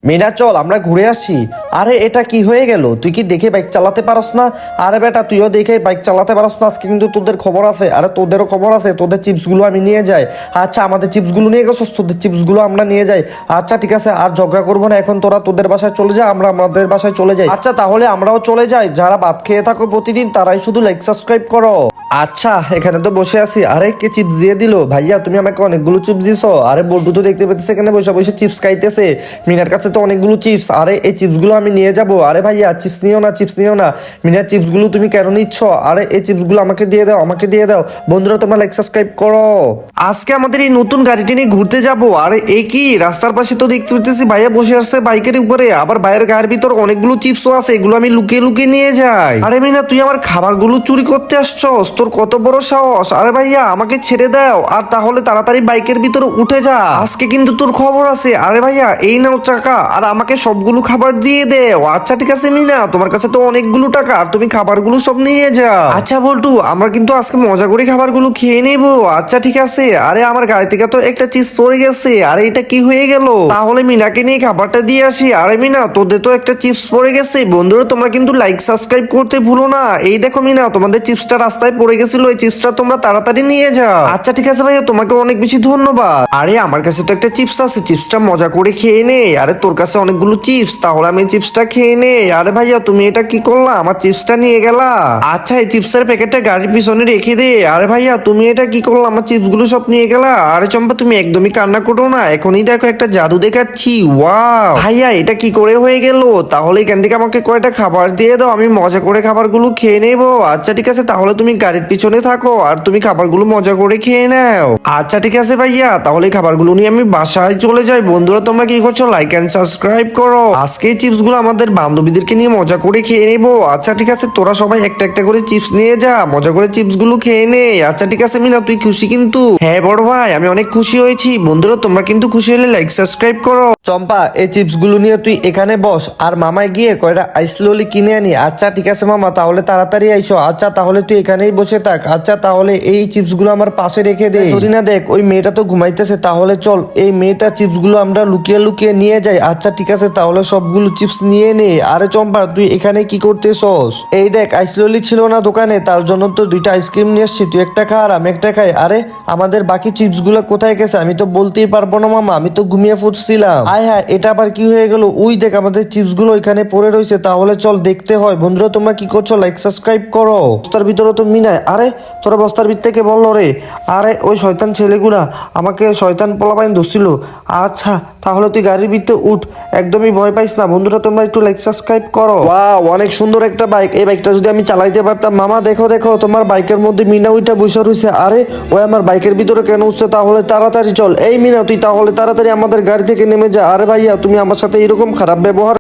মিনা চল আমরা ঘুরে আসি। আরে এটা কি হয়ে গেল? তুই কি দেখে বাইক চালাতে পারস না? আরে বেটা তুইও দেখে বাইক চালাতে পারস না, আজকে কিন্তু তোদের খবর আছে। আরে তোদেরও খবর আছে, তোদের চিপসগুলো আমি নিয়ে যাই। আচ্ছা আমাদের চিপসগুলো নিয়ে গেছস, তোদের চিপসগুলো আমরা নিয়ে যাই। আচ্ছা ঠিক আছে, আর ঝগড়া করবো না, এখন তোরা তোদের বাসায় চলে যা, আমরা আমাদের বাসায় চলে যাই। আচ্ছা তাহলে আমরাও চলে যাই। যারা ভাত খেয়ে থাকো প্রতিদিন তারাই শুধু লাইক সাবস্ক্রাইব করো। আচ্ছা এখানে তো বসে আছি। আরে কে চিপস দিয়ে দিল? ভাইয়া তুমি আমাকে অনেকগুলো চিপস দিছো। আরে বল্টু তো দেখতে পেতেছে এখানে বসে বসে চিপস খাইতেছে। মিনার কাছে তো অনেকগুলো চিপস। আরে এই চিপসগুলো আমি নিয়ে যাব। আরে ভাইয়া চিপস নিও না, চিপস নিও না। মিনার চিপসগুলো তুমি কেন নিচ্ছ? আরে এই চিপসগুলো আমাকে দিয়ে দাও, আমাকে দিয়ে দাও। বন্ধুরা তোমরা লাইক সাবস্ক্রাইব করো। আজকে আমাদের এই নতুন গাড়িটি নিয়ে ঘুরতে যাব। আরে এই কি রাস্তার পাশে তো দেখতে পেতেছি ভাইয়া বসে আসছে বাইকের উপরে, আবার বাইরের গায়ের ভিতর অনেকগুলো চিপসও আছে, এগুলো আমি লুকিয়ে লুকিয়ে নিয়ে যাই। আরে মিনা তুই আমার খাবারগুলো চুরি করতে আসছস? তোর কত বড় সাহস! আরে ভাইয়া আমাকে ছেড়ে দাও, আর তাহলে তাড়াতাড়ি বাইকের ভিতরে উঠে যা, আজকে কিন্তু তোর খবর আছে। আরে ভাইয়া এই নাও টাকা, আর আমাকে সবগুলো খাবার দিয়ে দেও। আচ্ছা ঠিক আছে মিনা, তোমার কাছে তো অনেকগুলো টাকা, আর তুমি খাবারগুলো সব নিয়ে যাও। আচ্ছা বল্টু আমরা কিন্তু আজকে মজা করে খাবারগুলো খেয়ে নেবো। আচ্ছা ঠিক আছে। আরে আমার গাড়ি থেকে তো একটা চিপস পড়ে গেছে। আরে এটা কি হয়ে গেল? তাহলে মিনাকে নিয়ে খাবারটা দিয়ে আসি। আরে মিনা তোদের তো একটা চিপস পড়ে গেছে। বন্ধুরা তোমরা কিন্তু লাইক সাবস্ক্রাইব করতে ভুলো না। এই দেখো মিনা তোমাদের চিপসটা রাস্তায় পড়ে গেছিল, এই চিপসটা তোমরা তাড়াতাড়ি নিয়ে যাও। আচ্ছা ঠিক আছে ভাইয়া, তোমাকে অনেক বেশি ধন্যবাদ। আরে আমার কাছে তো একটা চিপস আছে, চিপসটা মজা করে খেয়ে নে। আরে তোর কাছে অনেকগুলো চিপস, তাহলে আমি চিপসটা খেয়ে নে। আরে ভাইয়া তুমি এটা কি করলা? আমার চিপসটা নিয়ে গেলা। আচ্ছা এই চিপসের প্যাকেটটা গাড়ির পিছনে রেখে দে। আরে ভাইয়া তুমি এটা কি করলা? আমার চিপসগুলো সব নিয়ে গেলা। আরে চম্পা তুমি একদমই কান্না করো না, এখনই দেখো একটা জাদু দেখাচ্ছি। ওয়াও ভাইয়া এটা কি করে হয়ে গেল? তাহলে এখান থেকে আমাকে কয়টা খাবার দিয়ে দাও, আমি মজা করে খাবারগুলো খেয়ে নেবো। আচ্ছা ঠিক আছে, তাহলে তুমি গাড়ির পিছনে থাকো, আর তুমি খাবারগুলো মজা করে খেয়ে নাও। আচ্ছা ঠিক আছে ভাইয়া, তাহলে এই খাবারগুলো নিয়ে আমি বাসায় চলে যাই। বন্ধুরা তোমরা কি করছো? লাইক এন্ড সাবস্ক্রাইব করো। আজকে এই চিপসগুলো আমাদের বান্ধবীদেরকে নিয়ে মজা করে খেয়ে নেবো। আচ্ছা ঠিক আছে, তোরা সবাই একটা একটা করে চিপস নিয়ে যা, মজা করে চিপসগুলো খেয়ে নে। আচ্ছা ঠিক আছে মিনা তুই খুশি কিন্তু? হ্যাঁ বড় ভাই আমি অনেক খুশি হয়েছি। বন্ধুরা তোমরা কিন্তু খুশি হলে লাইক সাবস্ক্রাইব করো। চম্পা এই চিপসগুলো নিয়ে তুই এখানে বস, আর মামায় গিয়ে কয়টা আইস ললি কিনে আনি। আচ্ছা ঠিক আছে মামা, তাহলে তাড়াতাড়ি আইসো। আচ্ছা তাহলে তুই এখানেই বসে থাক। আচ্ছা তাহলে এই চিপসগুলো আমার পাশে রেখে দে। যদি না দেখ ওই মেয়েটা তো ঘুমাইতেছে, তাহলে চল এই মেয়েটা চিপসগুলো আমরা লুকিয়ে লুকিয়ে নিয়ে যাই। আচ্ছা ঠিক আছে, তাহলে সবগুলো চিপস নিয়ে নে। আরে চম্পা তুই এখানে কি করতেছস? এই দেখ আইস ললি ছিল না দোকানে, তার জন্য তো দুইটা আইসক্রিম নিয়ে এসছি, তুই একটা খা আর আমি একটা খাই। আরে আমাদের বাকি চিপসগুলো কোথায় গেছে? আমি তো বলতেই পারবো না মামা, আমি তো ঘুমিয়ে ফুটছিলাম। আয় হ্যাঁ এটা আবার কি হয়ে গেল? ওই দেখ আমাদের চিপসগুলো এখানে পড়ে রয়েছে, তাহলে চল দেখতে হয়। বন্ধুরা তোমরা কি করছো? লাইক সাবস্ক্রাইব করো। বস্তার ভিতরে তো মিনায়। আরে তোরা বস্তার ভিতর থেকে বললো রে? আরে ওই শয়তান ছেলেগুলা আমাকে শয়তান পোলাপাইন ধরছিল। আচ্ছা তাহলে তুই গাড়ির ভিতরে উঠ, একদমই ভয় পাইস না। বন্ধুরা তোমরা একটু লাইক সাবস্ক্রাইব করো। ওয়াও অনেক সুন্দর একটা বাইক। এই বাইকটা যদি আমি চালাইতে পারতাম। মামা দেখো দেখো তোমার বাইকের মধ্যে মিনা ওইটা বসে রয়েছে। আরে ওই আমার বাইকের ভিতরে কেন উঠছে? তাহলে তাড়াতাড়ি চল। এই মিনা তুই তাহলে তাড়াতাড়ি আমাদের গাড়ি থেকে নেমে যা। আরে ভাইয়া তুমি আমার সাথে এরকম খারাপ ব্যবহার